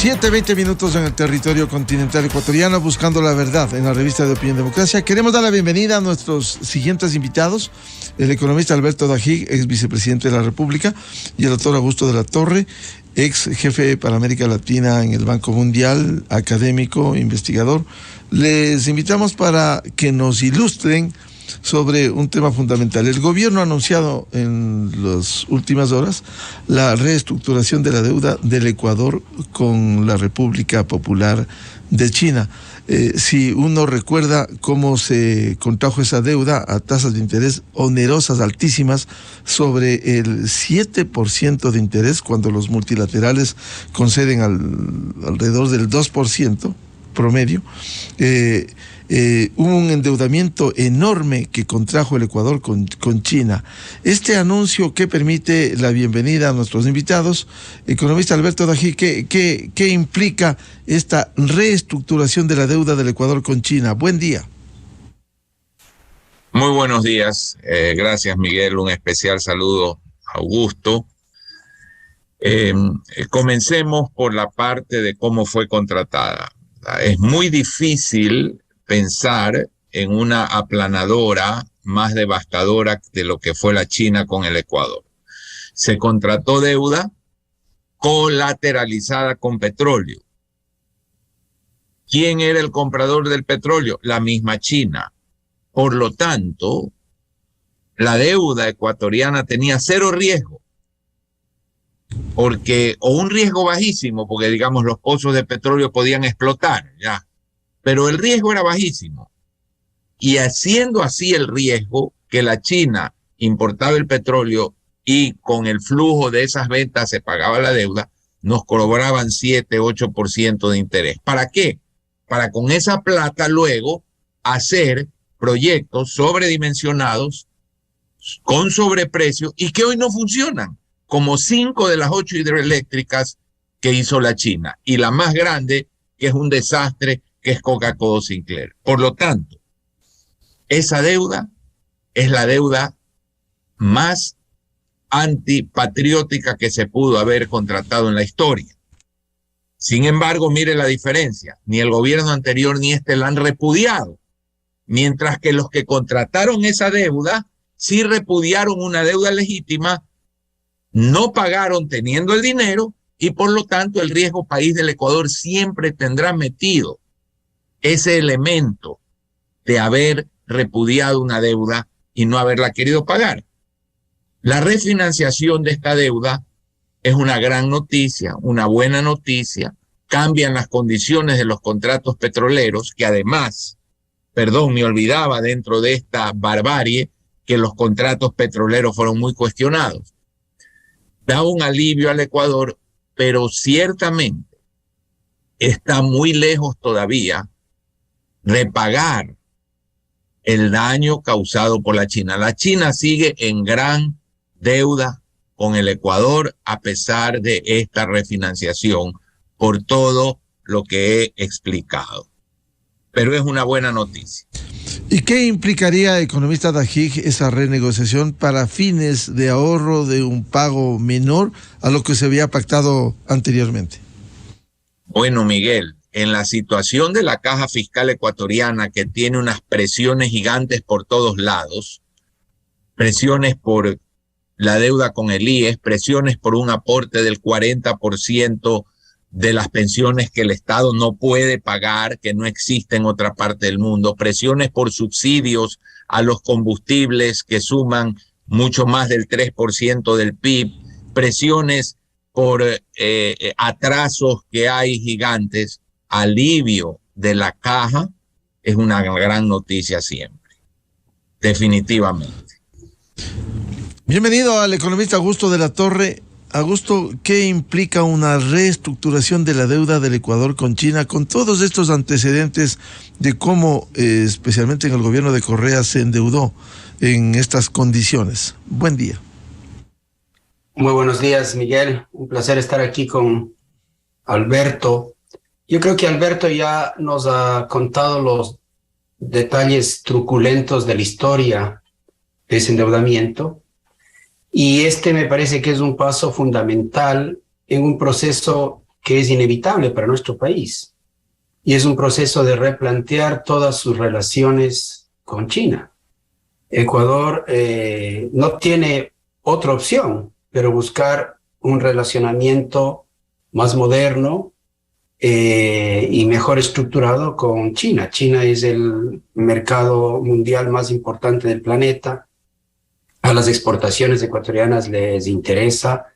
7:20 minutos en el territorio continental ecuatoriano, buscando la verdad en la revista de Opinión Democracia. Queremos dar la bienvenida a nuestros siguientes invitados: el economista Alberto Dajig, ex vicepresidente de la República, y el doctor Augusto de la Torre, ex jefe para América Latina en el Banco Mundial, académico, investigador. Les invitamos para que nos ilustren sobre un tema fundamental. El gobierno ha anunciado en las últimas horas la reestructuración de la deuda del Ecuador con la República Popular de China. Si uno recuerda cómo se contrajo esa deuda a tasas de interés onerosas, altísimas, sobre el 7% de interés, cuando los multilaterales conceden alrededor del 2% promedio, hubo un endeudamiento enorme que contrajo el Ecuador con China. Este anuncio que permite la bienvenida a nuestros invitados, economista Alberto Dajig, ¿qué implica esta reestructuración de la deuda del Ecuador con China? Buen día. Muy buenos días. Gracias, Miguel. Un especial saludo a Augusto. Comencemos por la parte de cómo fue contratada. Es muy difícil pensar en una aplanadora más devastadora de lo que fue la China con el Ecuador. Se contrató deuda colateralizada con petróleo. ¿Quién era el comprador del petróleo? La misma China. Por lo tanto, la deuda ecuatoriana tenía cero riesgo. O un riesgo bajísimo, porque digamos los pozos de petróleo podían explotar, ya. Pero el riesgo era bajísimo. Y haciendo así el riesgo, que la China importaba el petróleo y con el flujo de esas ventas se pagaba la deuda, nos cobraban 7-8% de interés. ¿Para qué? Para con esa plata luego hacer proyectos sobredimensionados con sobreprecio y que hoy no funcionan, como 5 de las 8 hidroeléctricas que hizo la China, y la más grande, que es un desastre, que es Coca-Cola Sinclair. Por lo tanto, esa deuda es la deuda más antipatriótica que se pudo haber contratado en la historia. Sin embargo, mire la diferencia. Ni el gobierno anterior ni este la han repudiado. Mientras que los que contrataron esa deuda sí repudiaron una deuda legítima, no pagaron teniendo el dinero y por lo tanto el riesgo país del Ecuador siempre tendrá metido ese elemento de haber repudiado una deuda y no haberla querido pagar. La refinanciación de esta deuda es una gran noticia, una buena noticia. Cambian las condiciones de los contratos petroleros, que además, me olvidaba dentro de esta barbarie que los contratos petroleros fueron muy cuestionados. Da un alivio al Ecuador, pero ciertamente está muy lejos todavía de pagar el daño causado por la China. La China sigue en gran deuda con el Ecuador a pesar de esta refinanciación, por todo lo que he explicado. Pero es una buena noticia. ¿Y qué implicaría, economista Dajig, esa renegociación para fines de ahorro de un pago menor a lo que se había pactado anteriormente? Bueno, Miguel, en la situación de la caja fiscal ecuatoriana, que tiene unas presiones gigantes por todos lados, presiones por la deuda con el IES, presiones por un aporte del 40% de las pensiones que el Estado no puede pagar, que no existe en otra parte del mundo, presiones por subsidios a los combustibles que suman mucho más del 3% del PIB, presiones por atrasos que hay gigantes. Alivio de la caja es una gran noticia siempre, definitivamente. Bienvenido al economista Augusto de la Torre. Augusto, ¿qué implica una reestructuración de la deuda del Ecuador con China, con todos estos antecedentes de cómo, especialmente en el gobierno de Correa, se endeudó en estas condiciones? Buen día. Muy buenos días, Miguel. Un placer estar aquí con Alberto. Yo creo que Alberto ya nos ha contado los detalles truculentos de la historia de ese endeudamiento. Y me parece que es un paso fundamental en un proceso que es inevitable para nuestro país. Y es un proceso de replantear todas sus relaciones con China. Ecuador no tiene otra opción, pero buscar un relacionamiento más moderno y mejor estructurado con China. China es el mercado mundial más importante del planeta. A las exportaciones ecuatorianas les interesa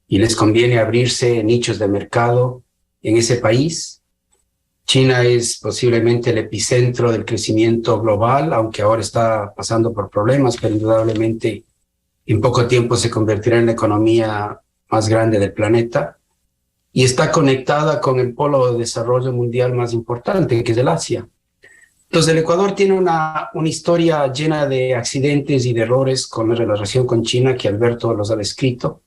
y les conviene abrirse nichos de mercado en ese país. China es posiblemente el epicentro del crecimiento global, aunque ahora está pasando por problemas, pero indudablemente en poco tiempo se convertirá en la economía más grande del planeta y está conectada con el polo de desarrollo mundial más importante, que es el Asia. Entonces, el Ecuador tiene una historia llena de accidentes y de errores con la relación con China que Alberto los ha descrito,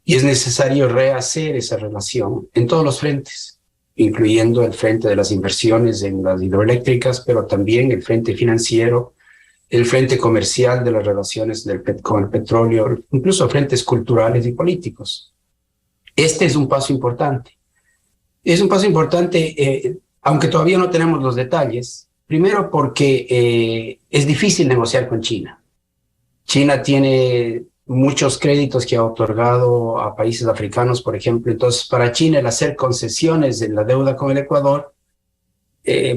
y es necesario rehacer esa relación en todos los frentes, incluyendo el frente de las inversiones en las hidroeléctricas, pero también el frente financiero, el frente comercial de las relaciones con el petróleo, incluso frentes culturales y políticos. Este es un paso importante. Es un paso importante, aunque todavía no tenemos los detalles, primero porque es difícil negociar con China. China tiene muchos créditos que ha otorgado a países africanos, por ejemplo. Entonces, para China el hacer concesiones en la deuda con el Ecuador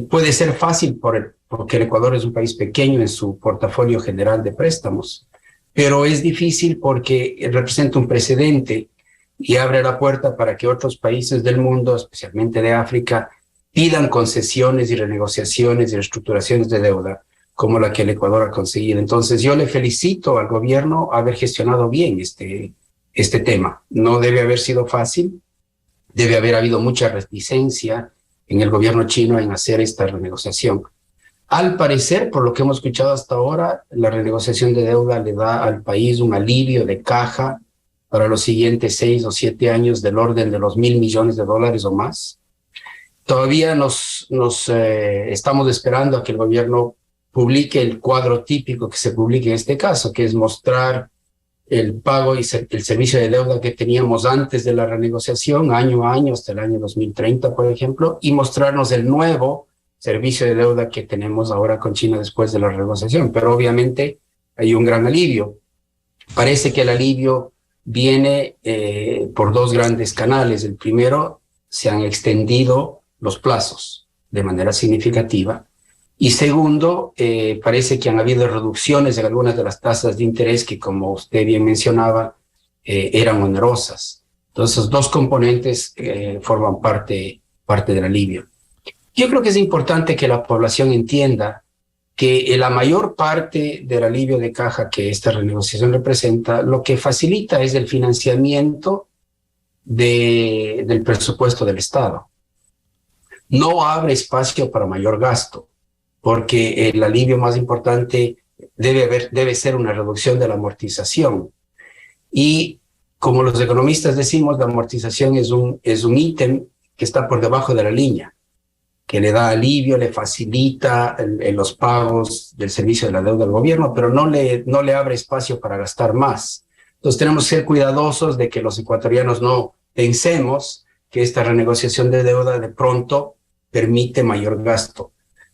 puede ser fácil porque el Ecuador es un país pequeño en su portafolio general de préstamos, pero es difícil porque representa un precedente y abre la puerta para que otros países del mundo, especialmente de África, pidan concesiones y renegociaciones y reestructuraciones de deuda como la que el Ecuador ha conseguido. Entonces yo le felicito al gobierno haber gestionado bien este tema. No debe haber sido fácil, debe haber habido mucha reticencia en el gobierno chino en hacer esta renegociación. Al parecer, por lo que hemos escuchado hasta ahora, la renegociación de deuda le da al país un alivio de caja para los siguientes 6 o 7 años del orden de los $1.000 millones o más. Todavía estamos esperando a que el gobierno publique el cuadro típico que se publique en este caso, que es mostrar el pago y el servicio de deuda que teníamos antes de la renegociación, año a año, hasta el año 2030, por ejemplo, y mostrarnos el nuevo servicio de deuda que tenemos ahora con China después de la renegociación. Pero obviamente hay un gran alivio. Parece que el alivio viene por 2 grandes canales. El primero, se han extendido los plazos de manera significativa. Y segundo, parece que han habido reducciones en algunas de las tasas de interés que, como usted bien mencionaba, eran onerosas. Entonces, esos 2 componentes forman parte del alivio. Yo creo que es importante que la población entienda que la mayor parte del alivio de caja que esta renegociación representa, lo que facilita es el financiamiento del presupuesto del Estado. No abre espacio para mayor gasto, porque el alivio más importante debe ser una reducción de la amortización. Y como los economistas decimos, la amortización es un ítem que está por debajo de la línea, que le da alivio, le facilita los pagos del servicio de la deuda del gobierno, pero no le abre espacio para gastar más. Entonces tenemos que ser cuidadosos de que los ecuatorianos no pensemos que esta renegociación de deuda de pronto permite mayor gasto.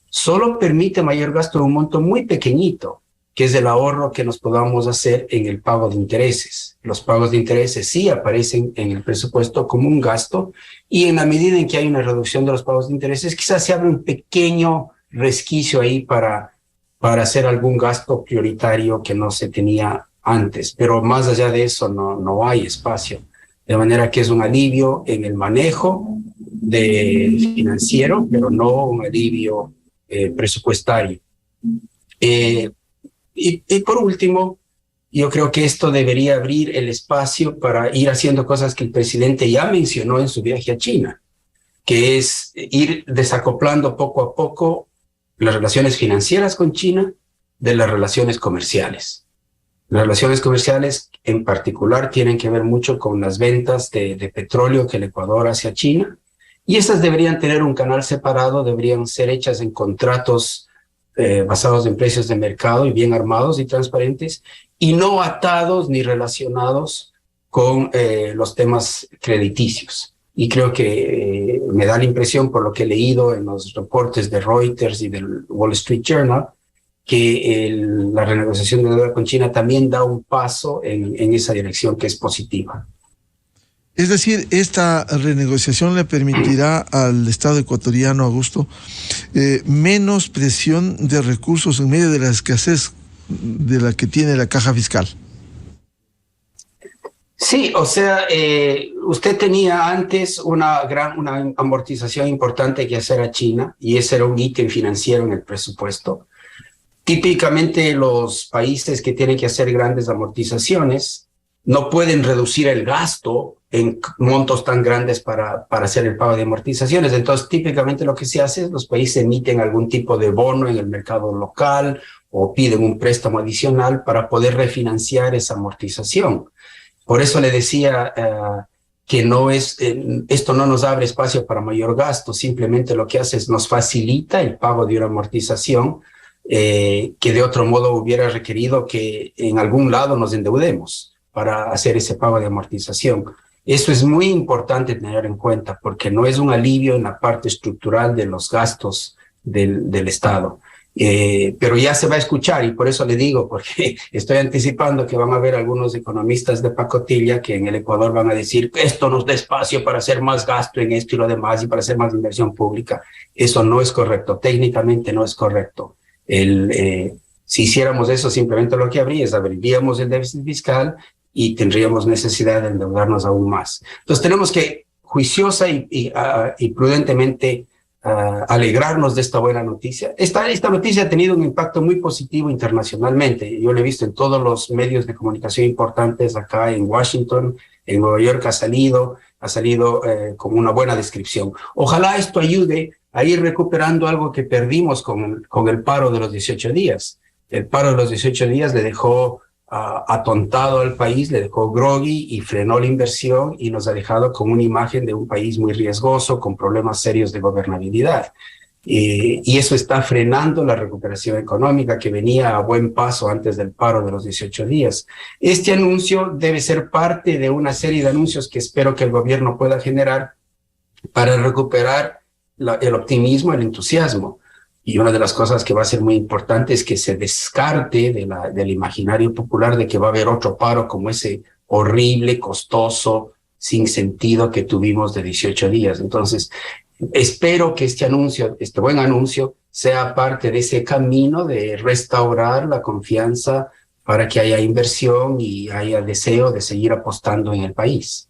Solo permite mayor gasto en un monto muy pequeñito, que es el ahorro que nos podamos hacer en el pago de intereses. Los pagos de intereses sí aparecen en el presupuesto como un gasto, y en la medida en que hay una reducción de los pagos de intereses, quizás se abre un pequeño resquicio ahí para hacer algún gasto prioritario que no se tenía antes, pero más allá de eso no hay espacio. De manera que es un alivio en el manejo financiero, pero no un alivio presupuestario. Y por último, yo creo que esto debería abrir el espacio para ir haciendo cosas que el presidente ya mencionó en su viaje a China, que es ir desacoplando poco a poco las relaciones financieras con China de las relaciones comerciales. Las relaciones comerciales en particular tienen que ver mucho con las ventas de petróleo que el Ecuador hace a China, y estas deberían tener un canal separado, deberían ser hechas en contratos basados en precios de mercado y bien armados y transparentes, y no atados ni relacionados con los temas crediticios. y creo que me da la impresión, por lo que he leído en los reportes de Reuters y del Wall Street Journal, que la renegociación de deuda con China también da un paso en esa dirección que es positiva. Es decir, esta renegociación le permitirá al Estado ecuatoriano, Augusto, menos presión de recursos en medio de la escasez de la que tiene la caja fiscal. Sí, o sea, usted tenía antes una amortización importante que hacer a China, y ese era un ítem financiero en el presupuesto. Típicamente los países que tienen que hacer grandes amortizaciones no pueden reducir el gasto en montos tan grandes para hacer el pago de amortizaciones. Entonces, típicamente lo que se hace es los países emiten algún tipo de bono en el mercado local o piden un préstamo adicional para poder refinanciar esa amortización. Por eso le decía que esto no nos abre espacio para mayor gasto, simplemente lo que hace es nos facilita el pago de una amortización que de otro modo hubiera requerido que en algún lado nos endeudemos para hacer ese pago de amortización. Eso es muy importante tener en cuenta, porque no es un alivio en la parte estructural de los gastos del Estado. Pero ya se va a escuchar, y por eso le digo, porque estoy anticipando que van a haber algunos economistas de pacotilla que en el Ecuador van a decir que esto nos da espacio para hacer más gasto en esto y lo demás y para hacer más inversión pública. Eso no es correcto, técnicamente no es correcto. Si hiciéramos eso, simplemente lo que habría es abriríamos el déficit fiscal y tendríamos necesidad de endeudarnos aún más. Entonces tenemos que juiciosa y prudentemente alegrarnos de esta buena noticia. Esta noticia ha tenido un impacto muy positivo internacionalmente. Yo lo he visto en todos los medios de comunicación importantes acá en Washington, en Nueva York ha salido como una buena descripción. Ojalá esto ayude a ir recuperando algo que perdimos con el paro de los 18 días. El paro de los 18 días le dejó atontado al país, le dejó groggy y frenó la inversión y nos ha dejado con una imagen de un país muy riesgoso, con problemas serios de gobernabilidad. Y eso está frenando la recuperación económica que venía a buen paso antes del paro de los 18 días. Este anuncio debe ser parte de una serie de anuncios que espero que el gobierno pueda generar para recuperar el optimismo, el entusiasmo. Y una de las cosas que va a ser muy importante es que se descarte del imaginario popular de que va a haber otro paro como ese horrible, costoso, sin sentido que tuvimos de 18 días. Entonces, espero que este buen anuncio, sea parte de ese camino de restaurar la confianza para que haya inversión y haya deseo de seguir apostando en el país.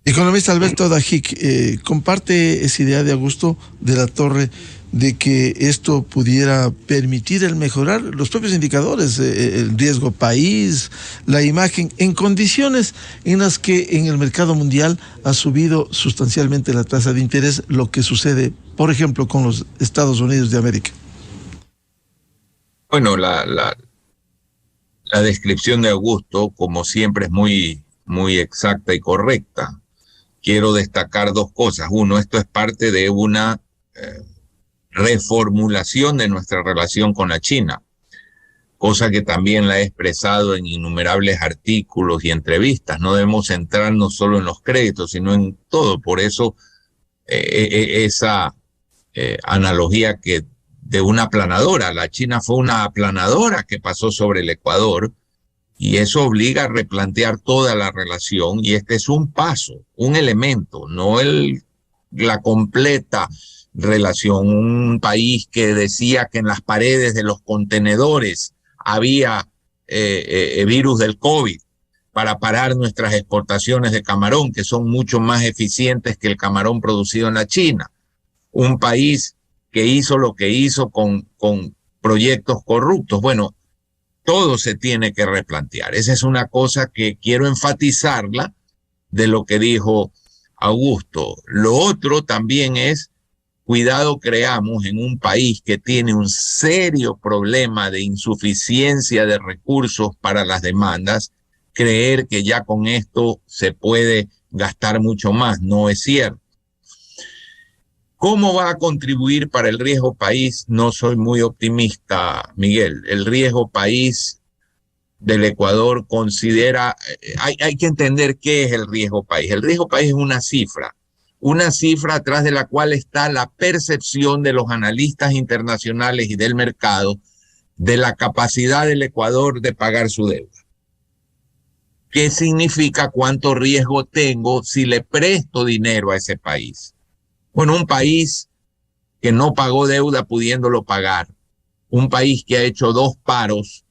Economista Alberto Dajic, ¿comparte esa idea de Augusto de la Torre de que esto pudiera permitir el mejorar los propios indicadores, el riesgo país, la imagen, en condiciones en las que en el mercado mundial ha subido sustancialmente la tasa de interés, lo que sucede, por ejemplo, con los Estados Unidos de América? Bueno, la descripción de Augusto, como siempre, es muy, muy exacta y correcta. Quiero destacar dos cosas. Uno, esto es parte de una reformulación de nuestra relación con la China, cosa que también la he expresado en innumerables artículos y entrevistas. No debemos centrarnos solo en los créditos, sino en todo. Por eso esa analogía que de una aplanadora, la China fue una aplanadora que pasó sobre el Ecuador, y eso obliga a replantear toda la relación, y este es un paso, un elemento, no la completa relación. Un país que decía que en las paredes de los contenedores había virus del COVID para parar nuestras exportaciones de camarón, que son mucho más eficientes que el camarón producido en la China. Un país que hizo lo que hizo con proyectos corruptos. Bueno, todo se tiene que replantear. Esa es una cosa que quiero enfatizarla de lo que dijo Augusto. Lo otro también es, cuidado creamos en un país que tiene un serio problema de insuficiencia de recursos para las demandas, creer que ya con esto se puede gastar mucho más. No es cierto. ¿Cómo va a contribuir para el riesgo país? No soy muy optimista, Miguel. El riesgo país del Ecuador considera, hay que entender qué es el riesgo país. El riesgo país es una cifra una cifra atrás de la cual está la percepción de los analistas internacionales y del mercado de la capacidad del Ecuador de pagar su deuda. ¿Qué significa cuánto riesgo tengo si le presto dinero a ese país? Bueno, un país que no pagó deuda pudiéndolo pagar, un país que ha hecho 2 paros,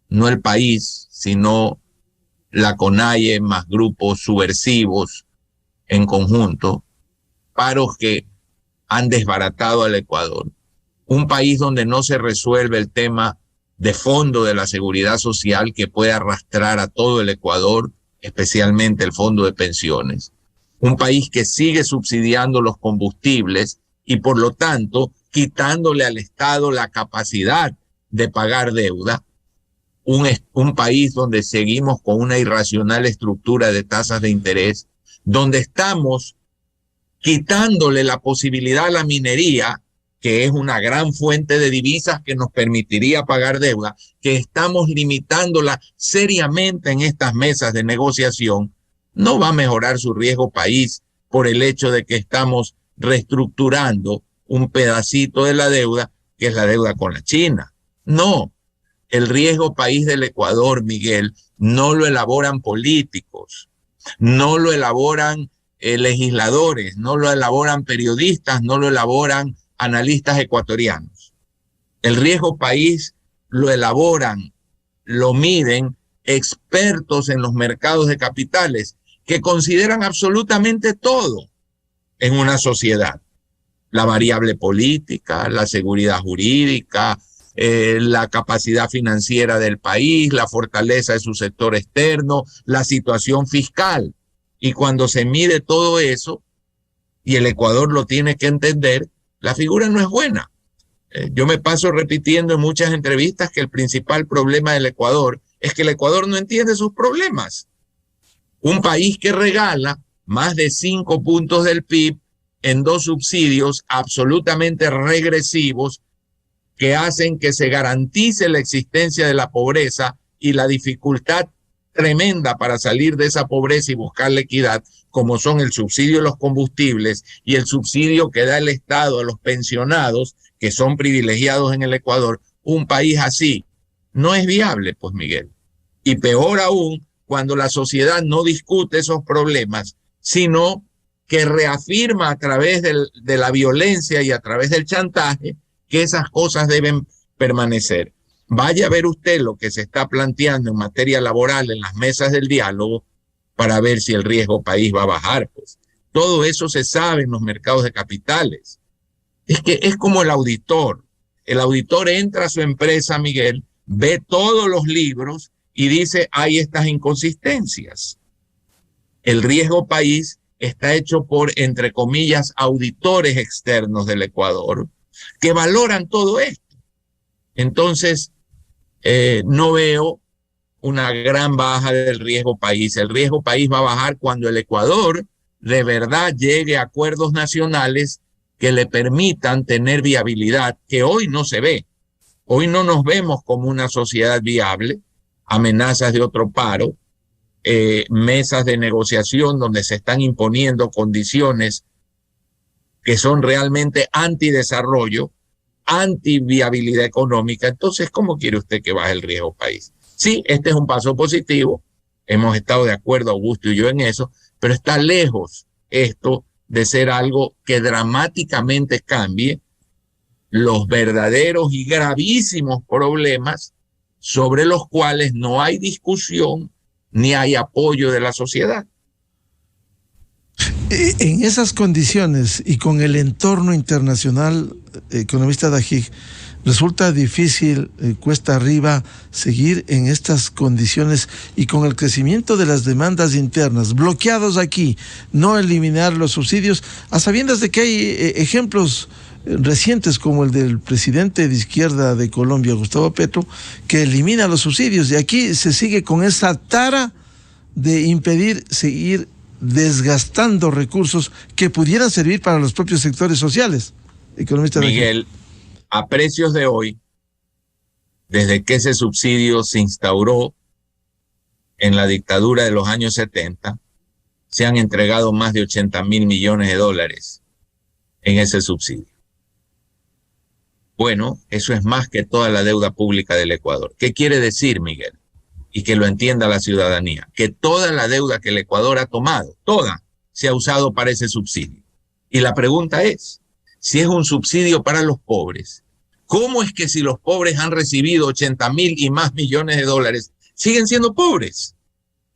no el país, sino la CONAIE más grupos subversivos en conjunto, paros que han desbaratado al Ecuador, un país donde no se resuelve el tema de fondo de la seguridad social que puede arrastrar a todo el Ecuador, especialmente el fondo de pensiones, un país que sigue subsidiando los combustibles y por lo tanto quitándole al Estado la capacidad de pagar deuda, un país donde seguimos con una irracional estructura de tasas de interés, donde estamos quitándole la posibilidad a la minería, que es una gran fuente de divisas que nos permitiría pagar deuda, que estamos limitándola seriamente en estas mesas de negociación, no va a mejorar su riesgo país por el hecho de que estamos reestructurando un pedacito de la deuda, que es la deuda con la China. No, el riesgo país del Ecuador, Miguel, no lo elaboran políticos, no lo elaboran legisladores, no lo elaboran periodistas, no lo elaboran analistas ecuatorianos. El riesgo país lo elaboran, lo miden expertos en los mercados de capitales que consideran absolutamente todo en una sociedad. La variable política, la seguridad jurídica, la capacidad financiera del país, la fortaleza de su sector externo, la situación fiscal. Y cuando se mide todo eso, y el Ecuador lo tiene que entender, la figura no es buena. Yo me paso repitiendo en muchas entrevistas que el principal problema del Ecuador es que el Ecuador no entiende sus problemas. Un país que regala más de 5 puntos del PIB en 2 subsidios absolutamente regresivos que hacen que se garantice la existencia de la pobreza y la dificultad tremenda para salir de esa pobreza y buscar la equidad, como son el subsidio de los combustibles y el subsidio que da el Estado a los pensionados, que son privilegiados en el Ecuador. Un país así no es viable, pues, Miguel. Y peor aún, cuando la sociedad no discute esos problemas, sino que reafirma a través de la violencia y a través del chantaje que esas cosas deben permanecer. Vaya a ver usted lo que se está planteando en materia laboral en las mesas del diálogo para ver si el riesgo país va a bajar. Pues todo eso se sabe en los mercados de capitales. Es que es como el auditor. El auditor entra a su empresa, Miguel, ve todos los libros y dice, hay estas inconsistencias. El riesgo país está hecho por, entre comillas, auditores externos del Ecuador que valoran todo esto. Entonces, no veo una gran baja del riesgo país. El riesgo país va a bajar cuando el Ecuador de verdad llegue a acuerdos nacionales que le permitan tener viabilidad, que hoy no se ve. Hoy no nos vemos como una sociedad viable, amenazas de otro paro, mesas de negociación donde se están imponiendo condiciones que son realmente antidesarrollo, antiviabilidad económica. Entonces, ¿cómo quiere usted que baje el riesgo país? Sí, este es un paso positivo, hemos estado de acuerdo Augusto y yo en eso, pero está lejos esto de ser algo que dramáticamente cambie los verdaderos y gravísimos problemas sobre los cuales no hay discusión ni hay apoyo de la sociedad. En esas condiciones y con el entorno internacional, economista Dajig, resulta difícil, cuesta arriba, seguir en estas condiciones y con el crecimiento de las demandas internas, bloqueados aquí, no eliminar los subsidios, a sabiendas de que hay ejemplos recientes como el del presidente de izquierda de Colombia, Gustavo Petro, que elimina los subsidios, y aquí se sigue con esa tara de impedir seguir desgastando recursos que pudieran servir para los propios sectores sociales. Economista Miguel, a precios de hoy, desde que ese subsidio se instauró en la dictadura de los años 70, se han entregado más de 80.000 millones de dólares en ese subsidio. Bueno, eso es más que toda la deuda pública del Ecuador. ¿Qué quiere decir, Miguel? Y que lo entienda la ciudadanía, que toda la deuda que el Ecuador ha tomado, toda, se ha usado para ese subsidio. Y la pregunta es, si es un subsidio para los pobres, ¿cómo es que si los pobres han recibido 80.000 y más millones de dólares, siguen siendo pobres?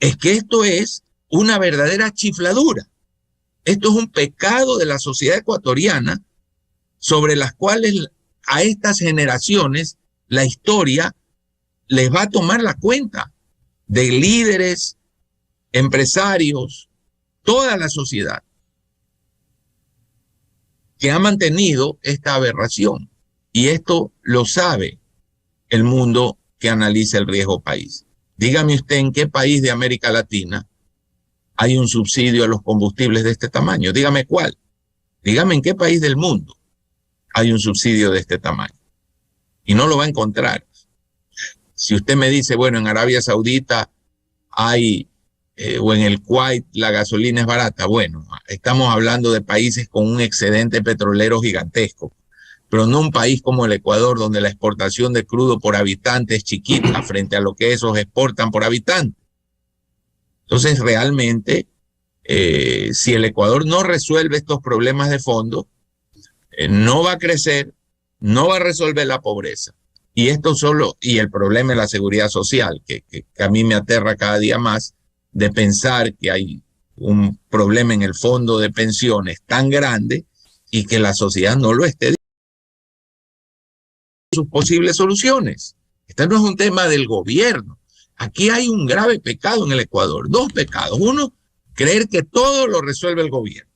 Es que esto es una verdadera chifladura. Esto es un pecado de la sociedad ecuatoriana sobre las cuales a estas generaciones la historia les va a tomar la cuenta, de líderes, empresarios, toda la sociedad que ha mantenido esta aberración. Y esto lo sabe el mundo que analiza el riesgo país. Dígame usted en qué país de América Latina hay un subsidio a los combustibles de este tamaño. Dígame cuál. Dígame en qué país del mundo hay un subsidio de este tamaño. Y no lo va a encontrar. Si usted me dice, bueno, en Arabia Saudita hay, o en el Kuwait la gasolina es barata, bueno, estamos hablando de países con un excedente petrolero gigantesco, pero no un país como el Ecuador, donde la exportación de crudo por habitante es chiquita frente a lo que esos exportan por habitante. Entonces, realmente, si el Ecuador no resuelve estos problemas de fondo, no va a crecer, no va a resolver la pobreza. Y esto solo, y el problema es la seguridad social, que a mí me aterra cada día más de pensar que hay un problema en el fondo de pensiones tan grande y que la sociedad no lo esté dando sus posibles soluciones. Este no es un tema del gobierno. Aquí hay un grave pecado en el Ecuador, dos pecados. Uno, creer que todo lo resuelve el gobierno.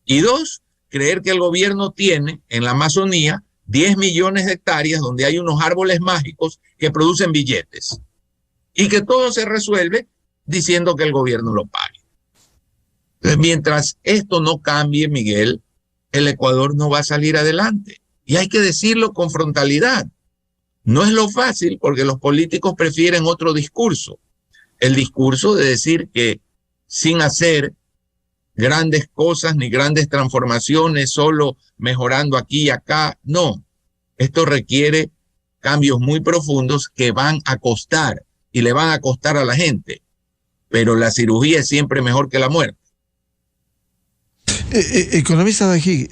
Y dos, creer que el gobierno tiene en la Amazonía 10 millones de hectáreas donde hay unos árboles mágicos que producen billetes y que todo se resuelve diciendo que el gobierno lo pague. Entonces, mientras esto no cambie, Miguel, el Ecuador no va a salir adelante. Y hay que decirlo con frontalidad. No es lo fácil porque los políticos prefieren otro discurso. El discurso de decir que sin hacer grandes cosas ni grandes transformaciones, solo mejorando aquí y acá. No, esto requiere cambios muy profundos que van a costar y le van a costar a la gente. Pero la cirugía es siempre mejor que la muerte. Economista Dají,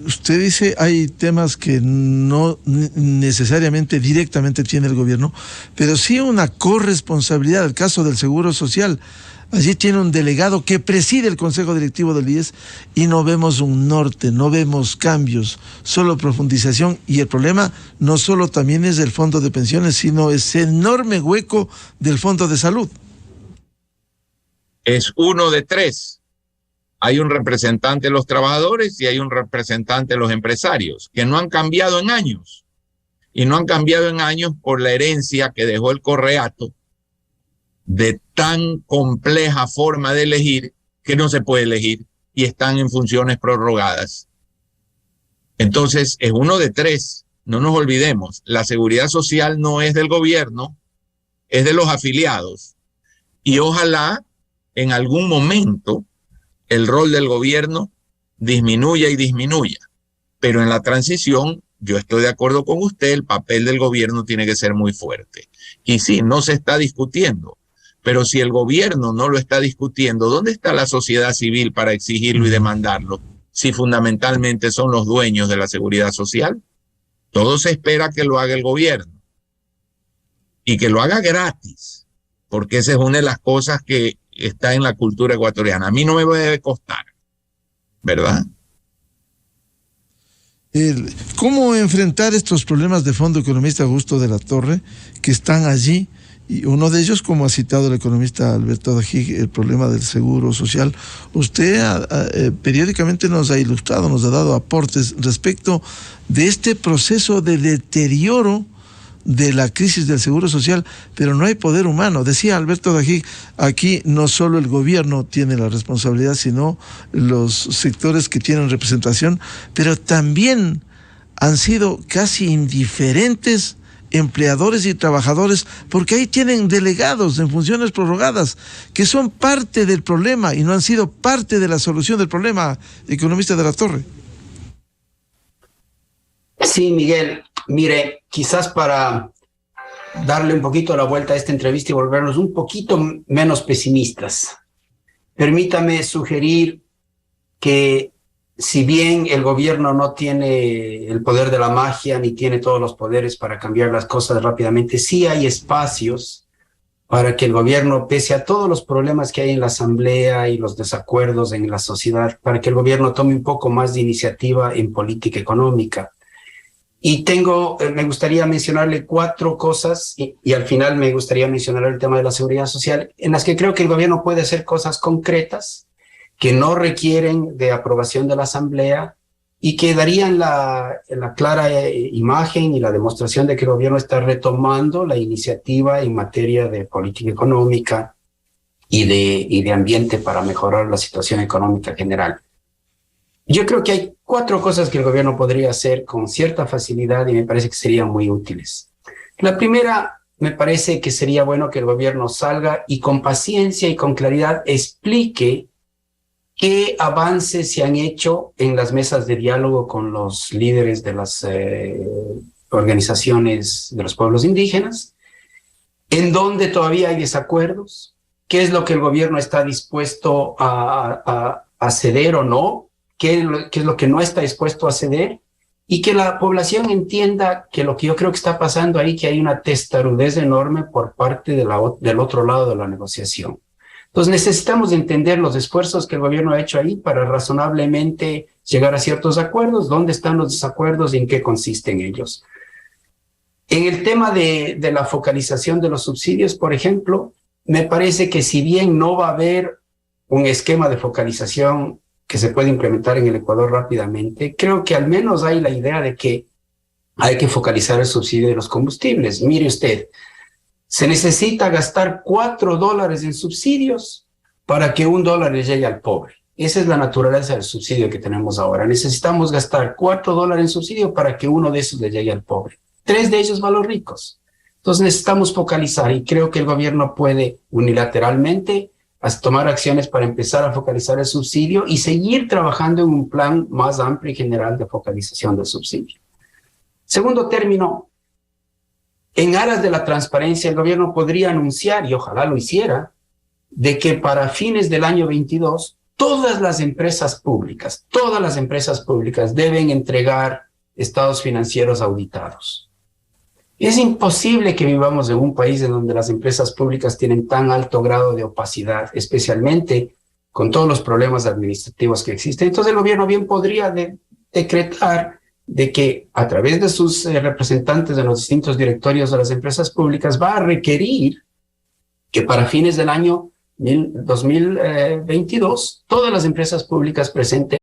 usted dice hay temas que no necesariamente directamente tiene el gobierno, pero sí una corresponsabilidad. El caso del Seguro Social, allí tiene un delegado que preside el Consejo Directivo del IES y no vemos un norte, no vemos cambios, solo profundización. Y el problema no solo también es el fondo de pensiones, sino ese enorme hueco del fondo de salud. Es uno de tres. Hay un representante de los trabajadores y hay un representante de los empresarios, que no han cambiado en años. Y no han cambiado en años por la herencia que dejó el Correato de tan compleja forma de elegir que no se puede elegir y están en funciones prorrogadas. Entonces, es uno de tres. No nos olvidemos, la seguridad social no es del gobierno, es de los afiliados. Y ojalá en algún momento el rol del gobierno disminuya y disminuya. Pero en la transición, yo estoy de acuerdo con usted, el papel del gobierno tiene que ser muy fuerte. Y sí, no se está discutiendo. Pero si el gobierno no lo está discutiendo, ¿dónde está la sociedad civil para exigirlo y demandarlo? Si fundamentalmente son los dueños de la seguridad social. Todo se espera que lo haga el gobierno. Y que lo haga gratis. Porque esa es una de las cosas que está en la cultura ecuatoriana. A mí no me debe costar, ¿verdad? ¿Cómo enfrentar estos problemas de fondo, economista Augusto de la Torre, que están allí? Y uno de ellos, como ha citado el economista Alberto Dají, el problema del seguro social. Usted periódicamente nos ha ilustrado, nos ha dado aportes respecto de este proceso de deterioro de la crisis del seguro social, pero no hay poder humano. Decía Alberto Dají, aquí no solo el gobierno tiene la responsabilidad, sino los sectores que tienen representación, pero también han sido casi indiferentes empleadores y trabajadores, porque ahí tienen delegados en funciones prorrogadas que son parte del problema y no han sido parte de la solución del problema, economista de la Torre. Sí, Miguel, mire, quizás para darle un poquito la vuelta a esta entrevista y volvernos un poquito menos pesimistas, permítame sugerir que si bien el gobierno no tiene el poder de la magia ni tiene todos los poderes para cambiar las cosas rápidamente, sí hay espacios para que el gobierno, pese a todos los problemas que hay en la Asamblea y los desacuerdos en la sociedad, para que el gobierno tome un poco más de iniciativa en política económica. Y me gustaría mencionarle 4 cosas y al final me gustaría mencionar el tema de la seguridad social, en las que creo que el gobierno puede hacer cosas concretas que no requieren de aprobación de la Asamblea y que darían la clara imagen y la demostración de que el gobierno está retomando la iniciativa en materia de política económica y de ambiente para mejorar la situación económica general. Yo creo que hay 4 cosas que el gobierno podría hacer con cierta facilidad y me parece que serían muy útiles. La primera, me parece que sería bueno que el gobierno salga y con paciencia y con claridad explique qué avances se han hecho en las mesas de diálogo con los líderes de las organizaciones de los pueblos indígenas, en dónde todavía hay desacuerdos, qué es lo que el gobierno está dispuesto a ceder o no, qué es lo que no está dispuesto a ceder, y que la población entienda que lo que yo creo que está pasando ahí, que hay una testarudez enorme por parte del otro lado de la negociación. Entonces necesitamos entender los esfuerzos que el gobierno ha hecho ahí para razonablemente llegar a ciertos acuerdos, dónde están los desacuerdos y en qué consisten ellos. En el tema de la focalización de los subsidios, por ejemplo, me parece que si bien no va a haber un esquema de focalización que se puede implementar en el Ecuador rápidamente, creo que al menos hay la idea de que hay que focalizar el subsidio de los combustibles. Mire usted, se necesita gastar $4 en subsidios para que $1 le llegue al pobre. Esa es la naturaleza del subsidio que tenemos ahora. Necesitamos gastar $4 en subsidio para que uno de esos le llegue al pobre. 3 de ellos van a los ricos. Entonces necesitamos focalizar y creo que el gobierno puede unilateralmente tomar acciones para empezar a focalizar el subsidio y seguir trabajando en un plan más amplio y general de focalización del subsidio. Segundo término, en aras de la transparencia, el gobierno podría anunciar, y ojalá lo hiciera, de que para fines del año 22, todas las empresas públicas deben entregar estados financieros auditados. Es imposible que vivamos en un país en donde las empresas públicas tienen tan alto grado de opacidad, especialmente con todos los problemas administrativos que existen. Entonces el gobierno bien podría decretar de que a través de sus representantes de los distintos directorios de las empresas públicas va a requerir que para fines del año 2022 todas las empresas públicas presenten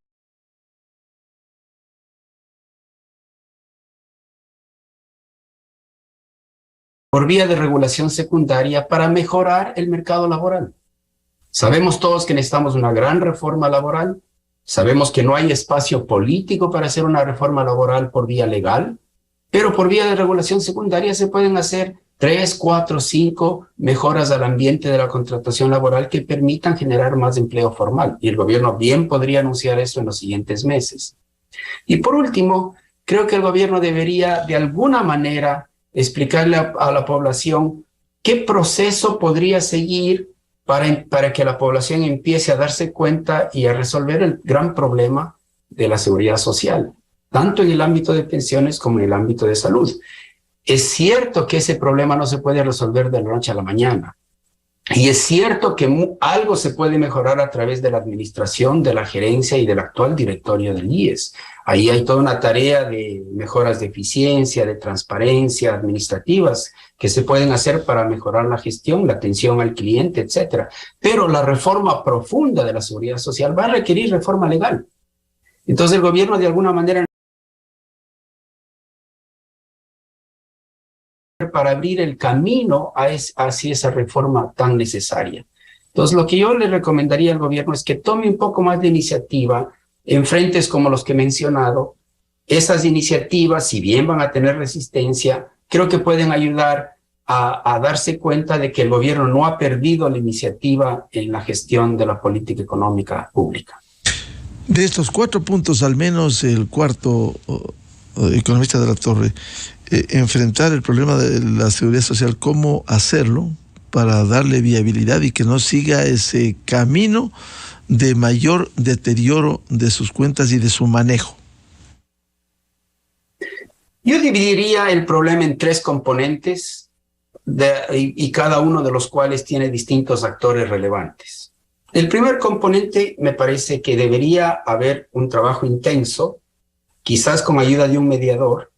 por vía de regulación secundaria para mejorar el mercado laboral. Sabemos todos que necesitamos una gran reforma laboral, sabemos que no hay espacio político para hacer una reforma laboral por vía legal, pero por vía de regulación secundaria se pueden hacer 3, 4, 5 mejoras al ambiente de la contratación laboral que permitan generar más empleo formal. Y el gobierno bien podría anunciar eso en los siguientes meses. Y por último, creo que el gobierno debería de alguna manera explicarle a la población qué proceso podría seguir para que la población empiece a darse cuenta y a resolver el gran problema de la seguridad social, tanto en el ámbito de pensiones como en el ámbito de salud. Es cierto que ese problema no se puede resolver de la noche a la mañana. Y es cierto que algo se puede mejorar a través de la administración, de la gerencia y del actual directorio del IES. Ahí hay toda una tarea de mejoras de eficiencia, de transparencia, administrativas, que se pueden hacer para mejorar la gestión, la atención al cliente, etcétera. Pero la reforma profunda de la seguridad social va a requerir reforma legal. Entonces el gobierno de alguna manera para abrir el camino hacia esa reforma tan necesaria. Entonces, lo que yo le recomendaría al gobierno es que tome un poco más de iniciativa en frentes como los que he mencionado. Esas iniciativas, si bien van a tener resistencia, creo que pueden ayudar a darse cuenta de que el gobierno no ha perdido la iniciativa en la gestión de la política económica pública. De estos 4 puntos, al menos el cuarto economista de la Torre, enfrentar el problema de la seguridad social, ¿cómo hacerlo para darle viabilidad y que no siga ese camino de mayor deterioro de sus cuentas y de su manejo? Yo dividiría el problema en 3 componentes y cada uno de los cuales tiene distintos actores relevantes. El primer componente me parece que debería haber un trabajo intenso, quizás con ayuda de un mediador,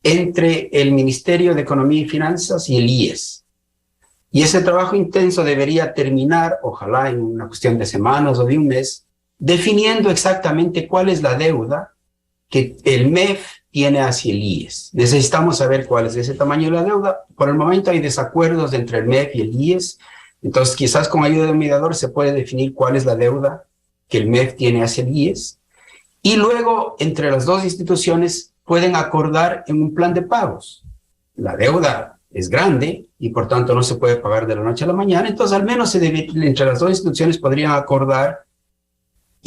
entre el Ministerio de Economía y Finanzas y el IES. Y ese trabajo intenso debería terminar, ojalá en una cuestión de semanas o de un mes, definiendo exactamente cuál es la deuda que el MEF tiene hacia el IES. Necesitamos saber cuál es ese tamaño de la deuda. Por el momento hay desacuerdos entre el MEF y el IES, entonces quizás con ayuda de un mediador se puede definir cuál es la deuda que el MEF tiene hacia el IES, y luego entre las dos instituciones pueden acordar en un plan de pagos. La deuda es grande y por tanto no se puede pagar de la noche a la mañana, entonces al menos entre las dos instituciones podrían acordar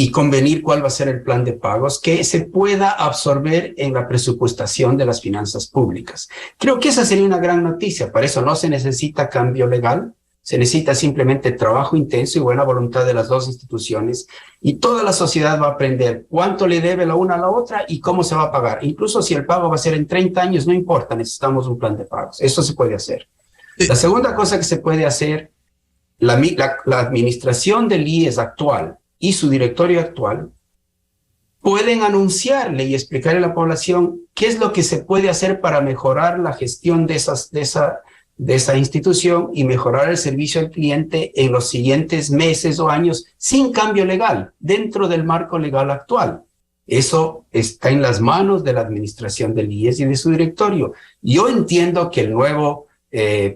y convenir cuál va a ser el plan de pagos que se pueda absorber en la presupuestación de las finanzas públicas. Creo que esa sería una gran noticia. Para eso no se necesita cambio legal, se necesita simplemente trabajo intenso y buena voluntad de las dos instituciones, y toda la sociedad va a aprender cuánto le debe la una a la otra y cómo se va a pagar. Incluso si el pago va a ser en 30 años, no importa, necesitamos un plan de pagos. Eso se puede hacer. La segunda cosa que se puede hacer, la administración del IES actual y su directorio actual pueden anunciarle y explicarle a la población qué es lo que se puede hacer para mejorar la gestión de esa institución y mejorar el servicio al cliente en los siguientes meses o años sin cambio legal, dentro del marco legal actual. Eso está en las manos de la administración del IES y de su directorio. Yo entiendo que el nuevo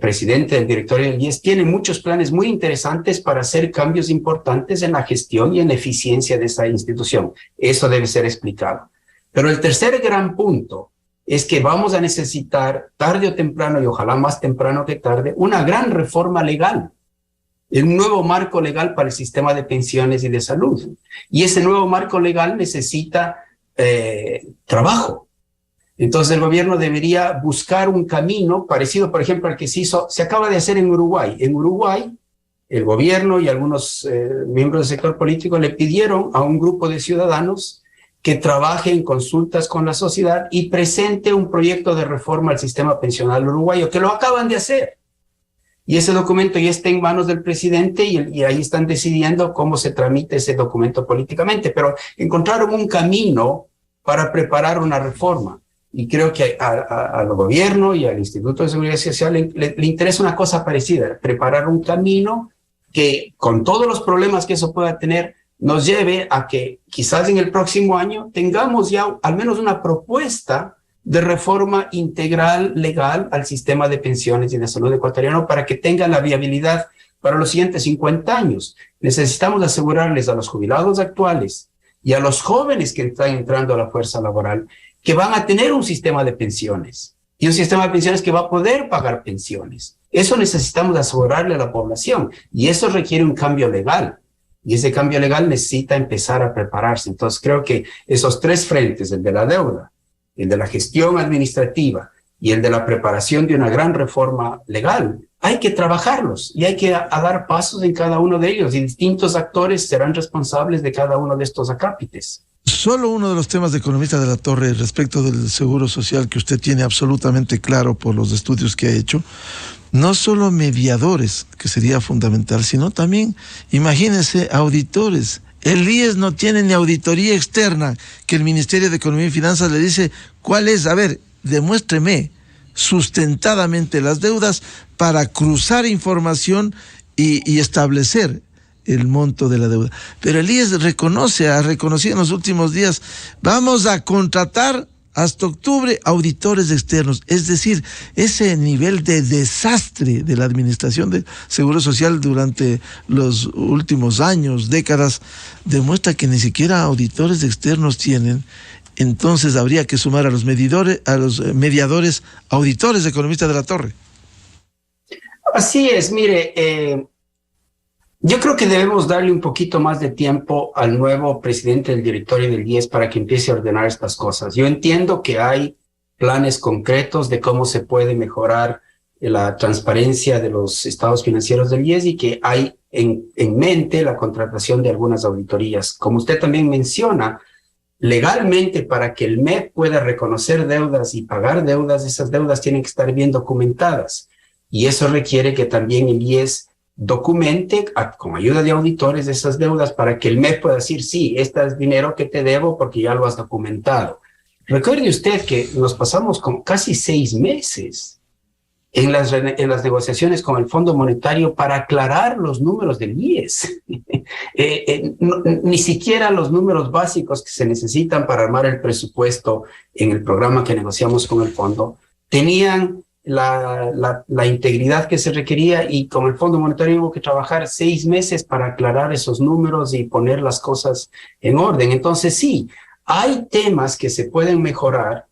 presidente del directorio del IES tiene muchos planes muy interesantes para hacer cambios importantes en la gestión y en la eficiencia de esa institución. Eso debe ser explicado. Pero el tercer gran punto es que vamos a necesitar tarde o temprano, y ojalá más temprano que tarde, una gran reforma legal, un nuevo marco legal para el sistema de pensiones y de salud. Y ese nuevo marco legal necesita trabajo. Entonces el gobierno debería buscar un camino parecido, por ejemplo, al que se acaba de hacer en Uruguay. En Uruguay, el gobierno y algunos miembros del sector político le pidieron a un grupo de ciudadanos que trabaje en consultas con la sociedad y presente un proyecto de reforma al sistema pensional uruguayo, que lo acaban de hacer. Y ese documento ya está en manos del presidente y ahí están decidiendo cómo se tramite ese documento políticamente. Pero encontraron un camino para preparar una reforma. Y creo que al gobierno y al Instituto de Seguridad Social le interesa una cosa parecida, preparar un camino que, con todos los problemas que eso pueda tener, nos lleve a que quizás en el próximo año tengamos ya al menos una propuesta de reforma integral legal al sistema de pensiones y de salud ecuatoriano para que tenga la viabilidad para los siguientes 50 años. Necesitamos asegurarles a los jubilados actuales y a los jóvenes que están entrando a la fuerza laboral que van a tener un sistema de pensiones y un sistema de pensiones que va a poder pagar pensiones. Eso necesitamos asegurarle a la población y eso requiere un cambio legal. Y ese cambio legal necesita empezar a prepararse. Entonces creo que esos 3 frentes, el de la deuda, el de la gestión administrativa y el de la preparación de una gran reforma legal, hay que trabajarlos y hay que dar pasos en cada uno de ellos, y distintos actores serán responsables de cada uno de estos acápites. Solo uno de los temas de economista de la Torre respecto del seguro social que usted tiene absolutamente claro por los estudios que ha hecho, no solo mediadores, que sería fundamental, sino también, imagínense, auditores. El IES no tiene ni auditoría externa, que el Ministerio de Economía y Finanzas le dice cuál es, a ver, demuéstreme sustentadamente las deudas para cruzar información y establecer el monto de la deuda. Pero el IES ha reconocido en los últimos días, vamos a contratar hasta octubre auditores externos. Es decir, ese nivel de desastre de la administración del Seguro Social durante los últimos años, décadas, demuestra que ni siquiera auditores externos tienen, entonces habría que sumar a los mediadores, auditores, economistas de la Torre. Así es, mire, yo creo que debemos darle un poquito más de tiempo al nuevo presidente del directorio del IES para que empiece a ordenar estas cosas. Yo entiendo que hay planes concretos de cómo se puede mejorar la transparencia de los estados financieros del IES y que hay en mente la contratación de algunas auditorías. Como usted también menciona, legalmente para que el MEF pueda reconocer deudas y pagar deudas, esas deudas tienen que estar bien documentadas. Y eso requiere que también el IES documente con ayuda de auditores esas deudas para que el MEF pueda decir, sí, este es dinero que te debo porque ya lo has documentado. Recuerde usted que nos pasamos con casi 6 meses en las negociaciones con el Fondo Monetario para aclarar los números del IES. Ni siquiera los números básicos que se necesitan para armar el presupuesto en el programa que negociamos con el fondo tenían la integridad que se requería, y con el Fondo Monetario hubo que trabajar 6 meses para aclarar esos números y poner las cosas en orden. Entonces sí, hay temas que se pueden mejorar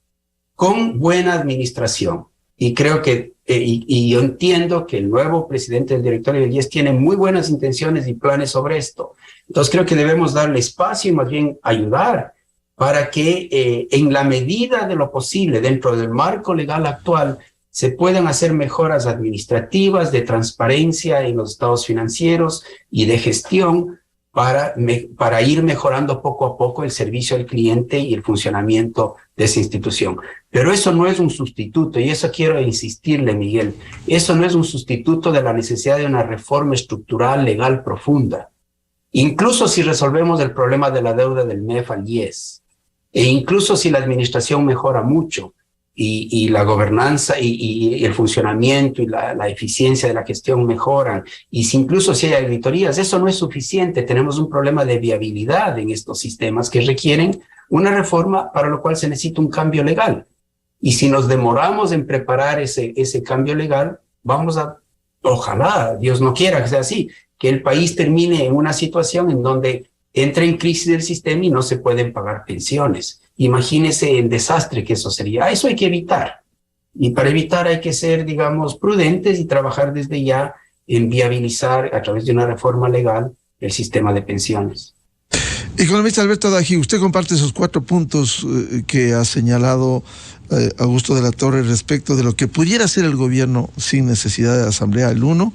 con buena administración, y creo que y yo entiendo que el nuevo presidente del directorio del IES tiene muy buenas intenciones y planes sobre esto. Entonces creo que debemos darle espacio y más bien ayudar para que en la medida de lo posible, dentro del marco legal actual, se puedan hacer mejoras administrativas, de transparencia en los estados financieros y de gestión para ir mejorando poco a poco el servicio al cliente y el funcionamiento de esa institución. Pero eso no es un sustituto, y eso quiero insistirle, Miguel, eso no es un sustituto de la necesidad de una reforma estructural legal profunda. Incluso si resolvemos el problema de la deuda del MEF al IES, e incluso si la administración mejora mucho, y la gobernanza y el funcionamiento y la eficiencia de la gestión mejoran, y incluso si hay auditorías, eso no es suficiente. Tenemos un problema de viabilidad en estos sistemas que requieren una reforma, para lo cual se necesita un cambio legal. Y si nos demoramos en preparar ese cambio legal, ojalá, Dios no quiera que sea así, que el país termine en una situación en donde entra en crisis del sistema y no se pueden pagar pensiones. Imagínese el desastre que eso sería. Eso hay que evitar. Y para evitar hay que ser, digamos, prudentes y trabajar desde ya en viabilizar a través de una reforma legal el sistema de pensiones. Economista Alberto Dají, usted comparte esos 4 puntos que ha señalado Augusto de la Torre respecto de lo que pudiera hacer el gobierno sin necesidad de asamblea. El 1,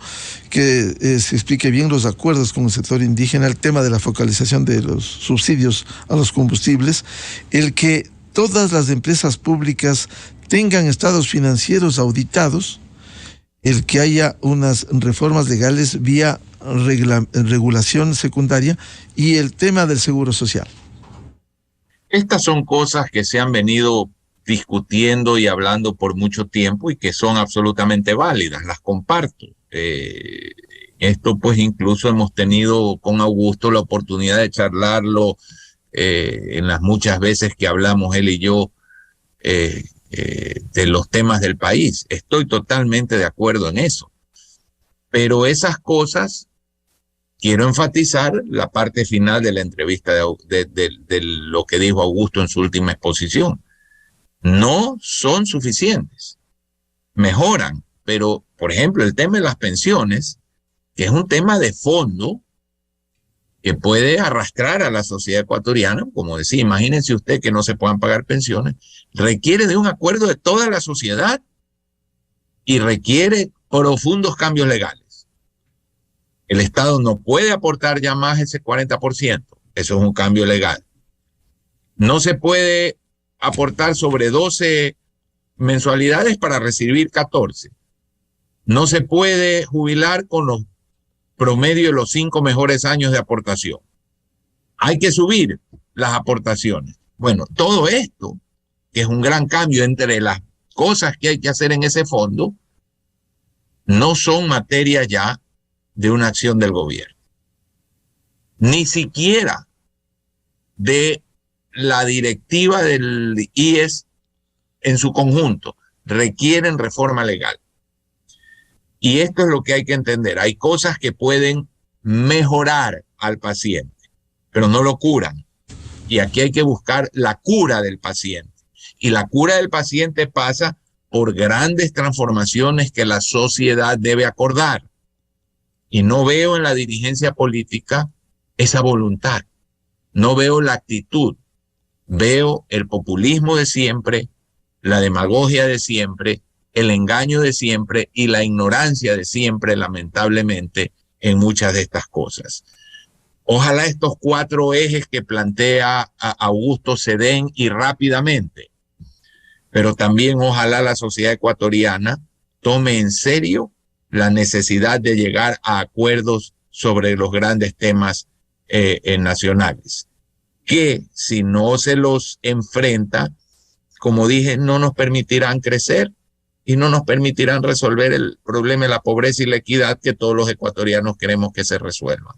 que se explique bien los acuerdos con el sector indígena, el tema de la focalización de los subsidios a los combustibles, el que todas las empresas públicas tengan estados financieros auditados, el que haya unas reformas legales vía regulación secundaria, y el tema del seguro social. Estas son cosas que se han venido discutiendo y hablando por mucho tiempo y que son absolutamente válidas, las comparto. Esto pues incluso hemos tenido con Augusto la oportunidad de charlarlo en las muchas veces que hablamos él y yo de los temas del país. Estoy totalmente de acuerdo en eso. Pero esas cosas, quiero enfatizar la parte final de la entrevista de lo que dijo Augusto en su última exposición. No son suficientes, mejoran, pero por ejemplo el tema de las pensiones, que es un tema de fondo que puede arrastrar a la sociedad ecuatoriana, como decía, imagínense usted que no se puedan pagar pensiones, requiere de un acuerdo de toda la sociedad y requiere profundos cambios legales. El Estado no puede aportar ya más ese 40%, eso es un cambio legal. No se puede aportar sobre 12 mensualidades para recibir 14. No se puede jubilar con los promedio de los 5 mejores años de aportación. Hay que subir las aportaciones. Bueno, todo esto, que es un gran cambio entre las cosas que hay que hacer en ese fondo, no son materia ya de una acción del gobierno. Ni siquiera de la directiva del IES en su conjunto. Requieren reforma legal. Y esto es lo que hay que entender. Hay cosas que pueden mejorar al paciente, pero no lo curan. Y aquí hay que buscar la cura del paciente. Y la cura del paciente pasa por grandes transformaciones que la sociedad debe acordar. Y no veo en la dirigencia política esa voluntad. No veo la actitud. Veo el populismo de siempre, la demagogia de siempre, el engaño de siempre y la ignorancia de siempre, lamentablemente, en muchas de estas cosas. Ojalá estos 4 ejes que plantea Augusto se den y rápidamente, pero también ojalá la sociedad ecuatoriana tome en serio la necesidad de llegar a acuerdos sobre los grandes temas nacionales, que si no se los enfrenta, como dije, no nos permitirán crecer y no nos permitirán resolver el problema de la pobreza y la equidad que todos los ecuatorianos queremos que se resuelvan.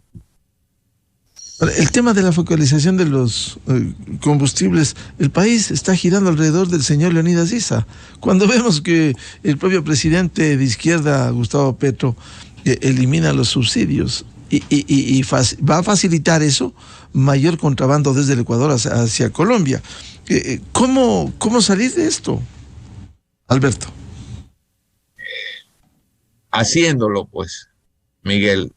El tema de la focalización de los combustibles, el país está girando alrededor del señor Leonidas Issa. Cuando vemos que el propio presidente de izquierda, Gustavo Petro, elimina los subsidios y va a facilitar eso, mayor contrabando desde el Ecuador hacia Colombia. ¿Cómo salir de esto, Alberto? Haciéndolo, pues. Miguel,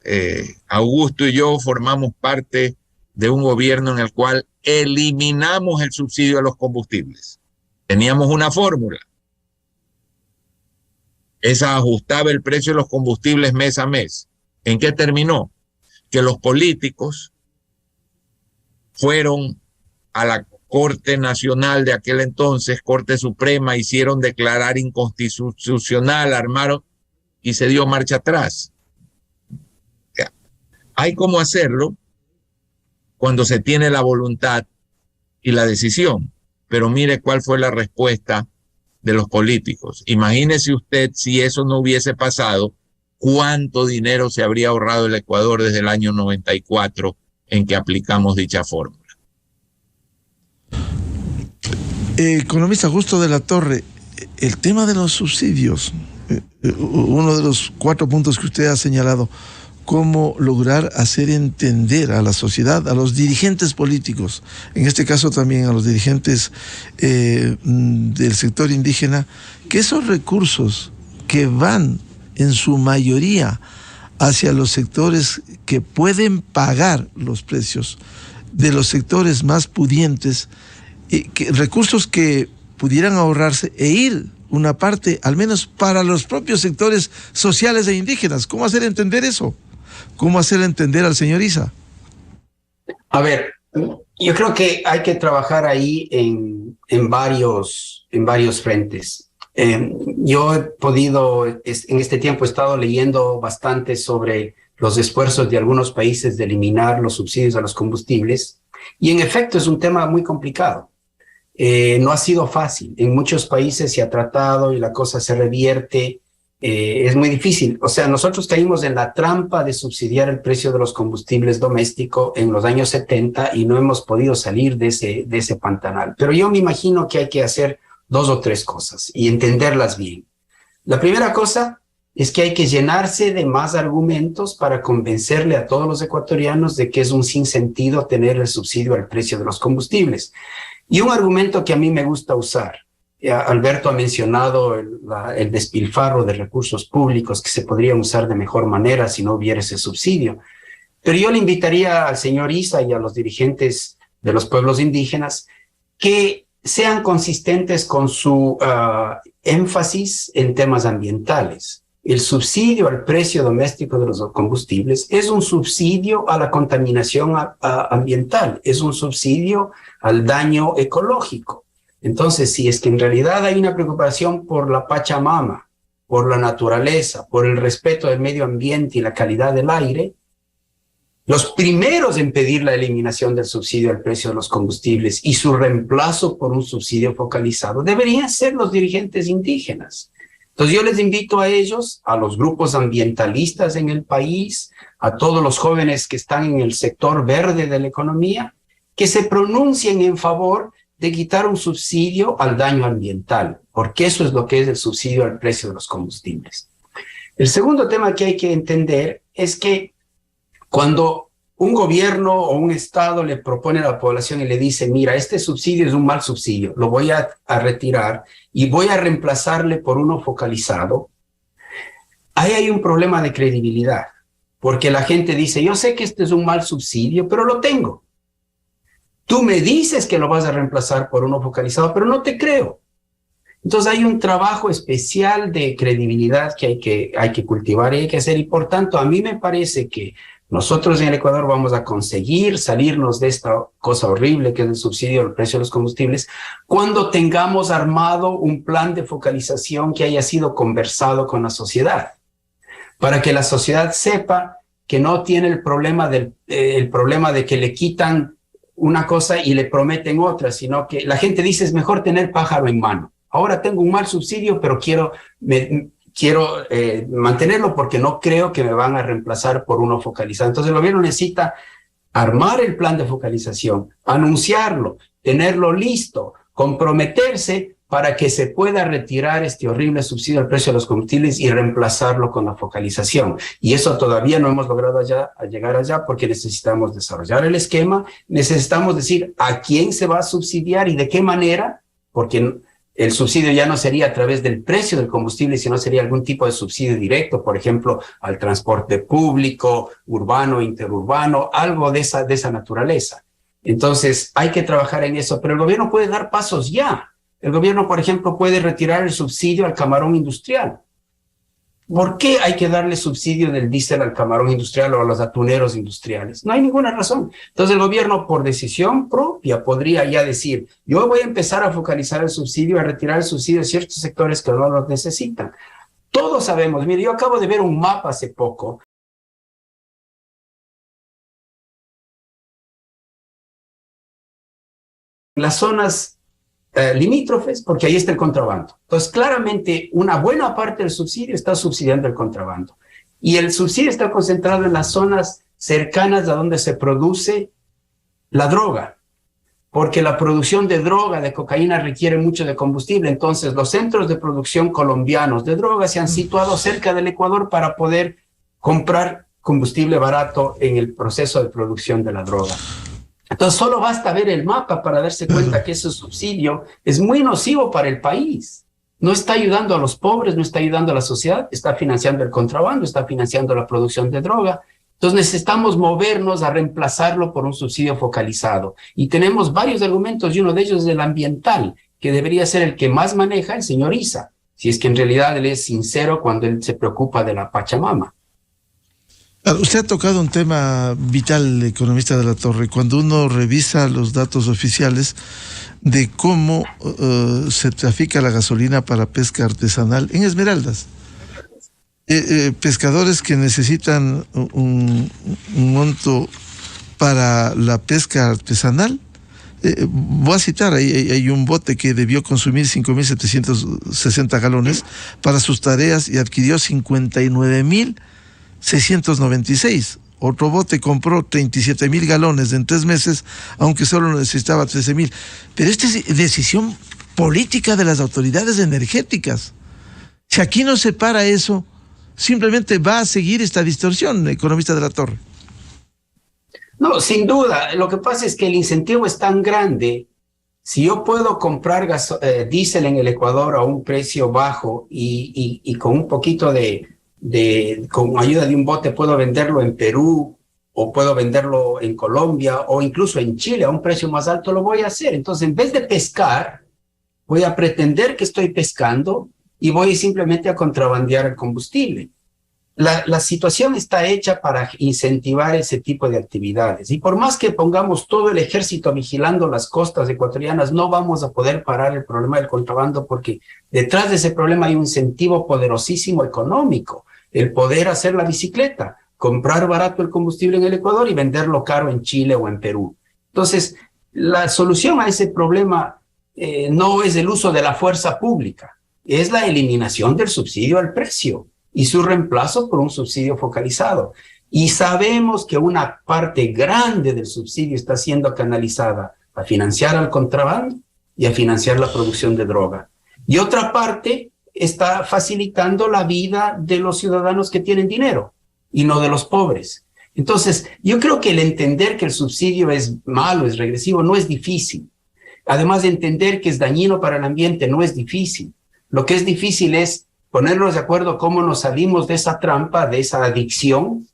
Augusto y yo formamos parte de un gobierno en el cual eliminamos el subsidio a los combustibles. Teníamos una fórmula. Esa ajustaba el precio de los combustibles mes a mes. ¿En qué terminó? Que los políticos fueron a la Corte Nacional de aquel entonces, Corte Suprema, hicieron declarar inconstitucional, armaron y se dio marcha atrás. Hay cómo hacerlo cuando se tiene la voluntad y la decisión, pero mire cuál fue la respuesta de los políticos. Imagínese usted si eso no hubiese pasado, cuánto dinero se habría ahorrado el Ecuador desde el año 94 en que aplicamos dicha fórmula. Economista Augusto de la Torre, el tema de los subsidios, uno de los 4 puntos que usted ha señalado, cómo lograr hacer entender a la sociedad, a los dirigentes políticos, en este caso también a los dirigentes del sector indígena, que esos recursos que van en su mayoría hacia los sectores que pueden pagar los precios de los sectores más pudientes, recursos que pudieran ahorrarse e ir una parte, al menos para los propios sectores sociales e indígenas. ¿Cómo hacer entender eso? ¿Cómo hacer entender al señor Issa? A ver, yo creo que hay que trabajar ahí en varios frentes. Yo he podido, en este tiempo he estado leyendo bastante sobre los esfuerzos de algunos países de eliminar los subsidios a los combustibles, y en efecto es un tema muy complicado. No ha sido fácil. En muchos países se ha tratado y la cosa se revierte. Es muy difícil. O sea, nosotros caímos en la trampa de subsidiar el precio de los combustibles domésticos en los años 70 y no hemos podido salir de ese pantanal. Pero yo me imagino que hay que hacer 2 o 3 cosas y entenderlas bien. La primera cosa es que hay que llenarse de más argumentos para convencerle a todos los ecuatorianos de que es un sinsentido tener el subsidio al precio de los combustibles. Y un argumento que a mí me gusta usar, Alberto ha mencionado el despilfarro de recursos públicos que se podrían usar de mejor manera si no hubiera ese subsidio. Pero yo le invitaría al señor Issa y a los dirigentes de los pueblos indígenas que sean consistentes con su énfasis en temas ambientales. El subsidio al precio doméstico de los combustibles es un subsidio a la contaminación ambiental, es un subsidio al daño ecológico. Entonces, si es que en realidad hay una preocupación por la Pachamama, por la naturaleza, por el respeto del medio ambiente y la calidad del aire, los primeros en pedir la eliminación del subsidio al precio de los combustibles y su reemplazo por un subsidio focalizado deberían ser los dirigentes indígenas. Entonces yo les invito a ellos, a los grupos ambientalistas en el país, a todos los jóvenes que están en el sector verde de la economía, que se pronuncien en favor de quitar un subsidio al daño ambiental, porque eso es lo que es el subsidio al precio de los combustibles. El segundo tema que hay que entender es que cuando un gobierno o un estado le propone a la población y le dice, mira, este subsidio es un mal subsidio, lo voy a retirar y voy a reemplazarle por uno focalizado, ahí hay un problema de credibilidad, porque la gente dice, yo sé que este es un mal subsidio, pero lo tengo. Tú me dices que lo vas a reemplazar por uno focalizado, pero no te creo. Entonces hay un trabajo especial de credibilidad que hay que cultivar y hay que hacer, y por tanto a mí me parece que nosotros en el Ecuador vamos a conseguir salirnos de esta cosa horrible que es el subsidio al precio de los combustibles cuando tengamos armado un plan de focalización que haya sido conversado con la sociedad, para que la sociedad sepa que no tiene el problema de que le quitan una cosa y le prometen otra, sino que la gente dice es mejor tener pájaro en mano. Ahora tengo un mal subsidio, pero quiero mantenerlo porque no creo que me van a reemplazar por uno focalizado. Entonces el gobierno necesita armar el plan de focalización, anunciarlo, tenerlo listo, comprometerse para que se pueda retirar este horrible subsidio al precio de los combustibles y reemplazarlo con la focalización. Y eso todavía no hemos logrado llegar allá porque necesitamos desarrollar el esquema, necesitamos decir a quién se va a subsidiar y de qué manera, porque el subsidio ya no sería a través del precio del combustible, sino sería algún tipo de subsidio directo, por ejemplo, al transporte público, urbano, interurbano, algo de esa naturaleza. Entonces, hay que trabajar en eso, pero el gobierno puede dar pasos ya. El gobierno, por ejemplo, puede retirar el subsidio al camarón industrial. ¿Por qué hay que darle subsidio del diésel al camarón industrial o a los atuneros industriales? No hay ninguna razón. Entonces el gobierno, por decisión propia, podría ya decir, yo voy a empezar a focalizar el subsidio, a retirar el subsidio de ciertos sectores que no lo necesitan. Todos sabemos, mire, yo acabo de ver un mapa hace poco. Las zonas limítrofes, porque ahí está el contrabando. Entonces, claramente, una buena parte del subsidio está subsidiando el contrabando. Y el subsidio está concentrado en las zonas cercanas a donde se produce la droga, porque la producción de droga, de cocaína, requiere mucho de combustible. Entonces, los centros de producción colombianos de droga se han situado cerca del Ecuador para poder comprar combustible barato en el proceso de producción de la droga. Entonces, solo basta ver el mapa para darse cuenta que ese subsidio es muy nocivo para el país. No está ayudando a los pobres, no está ayudando a la sociedad, está financiando el contrabando, está financiando la producción de droga. Entonces, necesitamos movernos a reemplazarlo por un subsidio focalizado. Y tenemos varios argumentos, y uno de ellos es el ambiental, que debería ser el que más maneja el señor Issa, si es que en realidad él es sincero cuando él se preocupa de la Pachamama. Usted ha tocado un tema vital, economista de la Torre. Cuando uno revisa los datos oficiales de cómo se trafica la gasolina para pesca artesanal en Esmeraldas, pescadores que necesitan un monto para la pesca artesanal, voy a citar, hay un bote que debió consumir 5.760 galones para sus tareas y adquirió 59.696. Otro bote compró 37.000 galones en 3 meses, aunque solo necesitaba 13.000. Pero esta es decisión política de las autoridades energéticas. Si aquí no se para eso, simplemente va a seguir esta distorsión, economista de la Torre. No, sin duda. Lo que pasa es que el incentivo es tan grande. Si yo puedo comprar diésel en el Ecuador a un precio bajo y con un poquito con ayuda de un bote puedo venderlo en Perú o puedo venderlo en Colombia o incluso en Chile a un precio más alto, lo voy a hacer. Entonces, en vez de pescar, voy a pretender que estoy pescando y voy simplemente a contrabandear el combustible. La situación está hecha para incentivar ese tipo de actividades. Y por más que pongamos todo el ejército vigilando las costas ecuatorianas, no vamos a poder parar el problema del contrabando porque detrás de ese problema hay un incentivo poderosísimo económico. El poder hacer la bicicleta, comprar barato el combustible en el Ecuador y venderlo caro en Chile o en Perú. Entonces, la solución a ese problema no es el uso de la fuerza pública, es la eliminación del subsidio al precio y su reemplazo por un subsidio focalizado. Y sabemos que una parte grande del subsidio está siendo canalizada a financiar al contrabando y a financiar la producción de droga. Y otra parte está facilitando la vida de los ciudadanos que tienen dinero y no de los pobres. Entonces, yo creo que el entender que el subsidio es malo, es regresivo, no es difícil. Además de entender que es dañino para el ambiente, no es difícil. Lo que es difícil es ponernos de acuerdo cómo nos salimos de esa trampa, de esa adicción.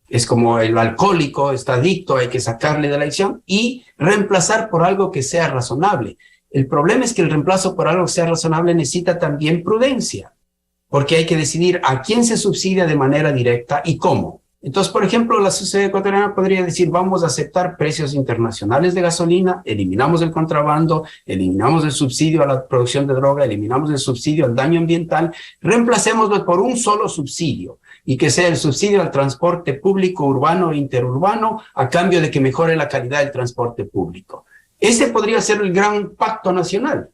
Es como el alcohólico está adicto, hay que sacarle de la adicción y reemplazar por algo que sea razonable. El problema es que el reemplazo por algo que sea razonable necesita también prudencia, porque hay que decidir a quién se subsidia de manera directa y cómo. Entonces, por ejemplo, la sociedad ecuatoriana podría decir, vamos a aceptar precios internacionales de gasolina, eliminamos el contrabando, eliminamos el subsidio a la producción de droga, eliminamos el subsidio al daño ambiental, reemplacémoslo por un solo subsidio, y que sea el subsidio al transporte público urbano e interurbano a cambio de que mejore la calidad del transporte público. Ese podría ser el gran pacto nacional.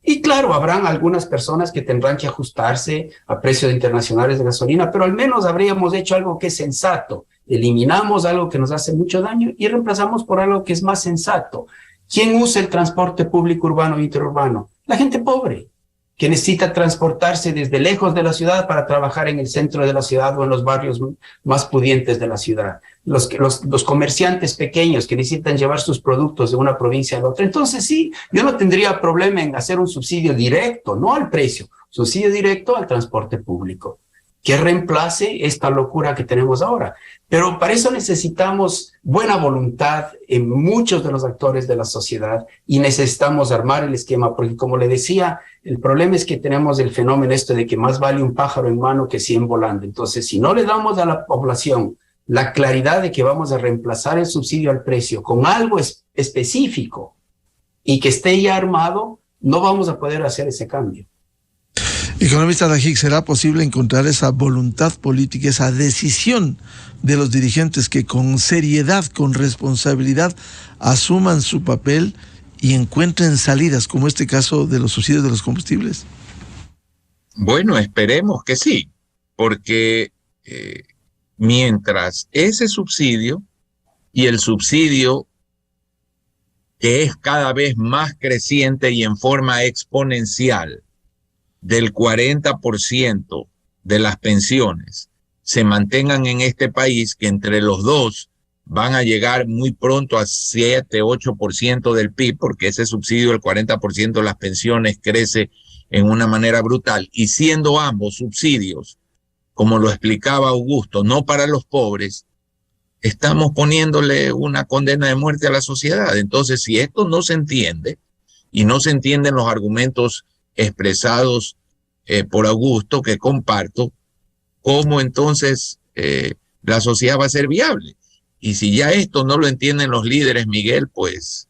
Y claro, habrán algunas personas que tendrán que ajustarse a precios internacionales de gasolina, pero al menos habríamos hecho algo que es sensato. Eliminamos algo que nos hace mucho daño y reemplazamos por algo que es más sensato. ¿Quién usa el transporte público urbano e interurbano? La gente pobre, que necesita transportarse desde lejos de la ciudad para trabajar en el centro de la ciudad o en los barrios más pudientes de la ciudad. Los comerciantes pequeños que necesitan llevar sus productos de una provincia a la otra. Entonces sí, yo no tendría problema en hacer un subsidio directo, no al precio, subsidio directo al transporte público, que reemplace esta locura que tenemos ahora. Pero para eso necesitamos buena voluntad en muchos de los actores de la sociedad y necesitamos armar el esquema, porque como le decía, el problema es que tenemos el fenómeno de que más vale un pájaro en mano que 100 volando. Entonces, si no le damos a la población la claridad de que vamos a reemplazar el subsidio al precio con algo específico y que esté ya armado, no vamos a poder hacer ese cambio. Economista Dajik, ¿será posible encontrar esa voluntad política, esa decisión de los dirigentes que con seriedad, con responsabilidad, asuman su papel y encuentren salidas, como este caso de los subsidios de los combustibles? Bueno, esperemos que sí, porque mientras ese subsidio y el subsidio que es cada vez más creciente y en forma exponencial del 40% de las pensiones se mantengan en este país, que entre los dos van a llegar muy pronto a 7-8% del PIB, porque ese subsidio del 40% de las pensiones crece en una manera brutal, y siendo ambos subsidios, como lo explicaba Augusto, no para los pobres, estamos poniéndole una condena de muerte a la sociedad. Entonces, si esto no se entiende, y no se entienden los argumentos expresados por Augusto, que comparto, ¿cómo entonces la sociedad va a ser viable? Y si ya esto no lo entienden los líderes, Miguel, pues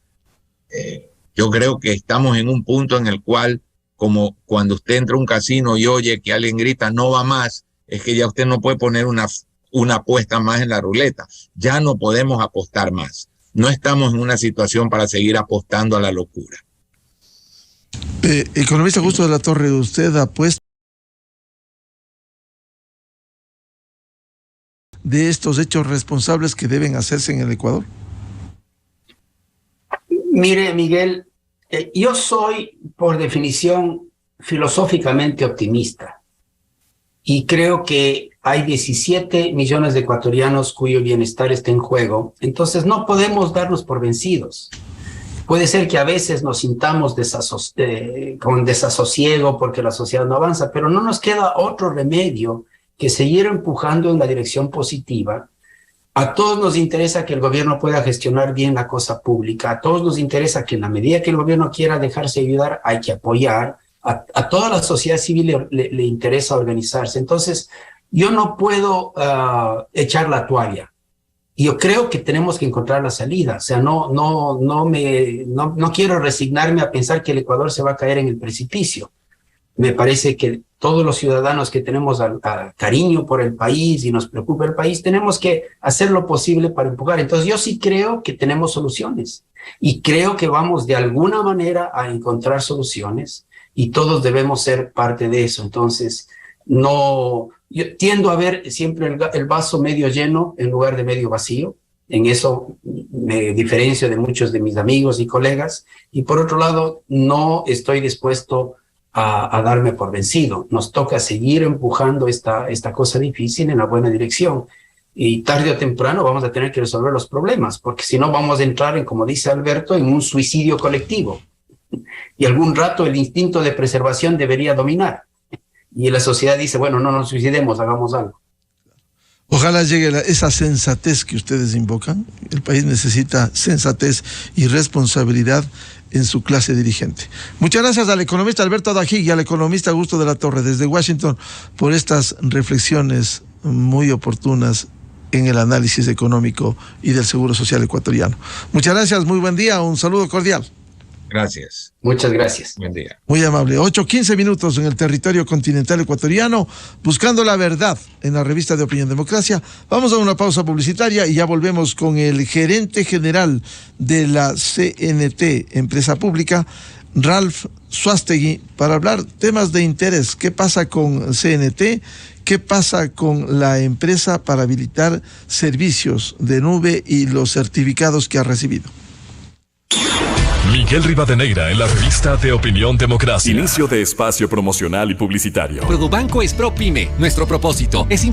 yo creo que estamos en un punto en el cual, como cuando usted entra a un casino y oye que alguien grita no va más, es que ya usted no puede poner una apuesta más en la ruleta. Ya no podemos apostar más. No estamos en una situación para seguir apostando a la locura. Economista Augusto de la Torre, ¿usted apuesta de estos hechos responsables que deben hacerse en el Ecuador? Mire, Miguel, yo soy, por definición, filosóficamente optimista. Y creo que hay 17 millones de ecuatorianos cuyo bienestar está en juego. Entonces no podemos darnos por vencidos. Puede ser que a veces nos sintamos con desasosiego porque la sociedad no avanza, pero no nos queda otro remedio que seguir empujando en la dirección positiva. A todos nos interesa que el gobierno pueda gestionar bien la cosa pública. A todos nos interesa que en la medida que el gobierno quiera dejarse ayudar, hay que apoyar. A toda la sociedad civil le interesa organizarse. Entonces, yo no puedo echar la toalla. Yo creo que tenemos que encontrar la salida. O sea, no quiero resignarme a pensar que el Ecuador se va a caer en el precipicio. Me parece que todos los ciudadanos que tenemos cariño por el país y nos preocupa el país, tenemos que hacer lo posible para empujar. Entonces, yo sí creo que tenemos soluciones y creo que vamos de alguna manera a encontrar soluciones y todos debemos ser parte de eso. Entonces, yo tiendo a ver siempre el vaso medio lleno en lugar de medio vacío. En eso me diferencio de muchos de mis amigos y colegas. Y por otro lado, no estoy dispuesto a darme por vencido. Nos toca seguir empujando esta cosa difícil en la buena dirección. y tarde o temprano vamos a tener que resolver los problemas, porque si no vamos a entrar en, como dice Alberto, en un suicidio colectivo. Y algún rato el instinto de preservación debería dominar. Y la sociedad dice, bueno, no nos suicidemos, hagamos algo. Ojalá llegue esa sensatez que ustedes invocan. El país necesita sensatez y responsabilidad en su clase dirigente. Muchas gracias al economista Alberto Dajig y al economista Augusto de la Torre desde Washington por estas reflexiones muy oportunas en el análisis económico y del Seguro Social ecuatoriano. Muchas gracias, muy buen día, un saludo cordial. Gracias. Muchas gracias. Buen día. Muy amable. 8:15 minutos en el territorio continental ecuatoriano, buscando la verdad en la revista de Opinión Democracia. Vamos a una pausa publicitaria y ya volvemos con el gerente general de la CNT, empresa pública, Ralph Suástegui, para hablar temas de interés. ¿Qué pasa con CNT? ¿Qué pasa con la empresa para habilitar servicios de nube y los certificados que ha recibido? Miguel Rivadeneira en la revista de Opinión Democracia. Inicio de espacio promocional y publicitario. Produbanco es ProPyme. Nuestro propósito es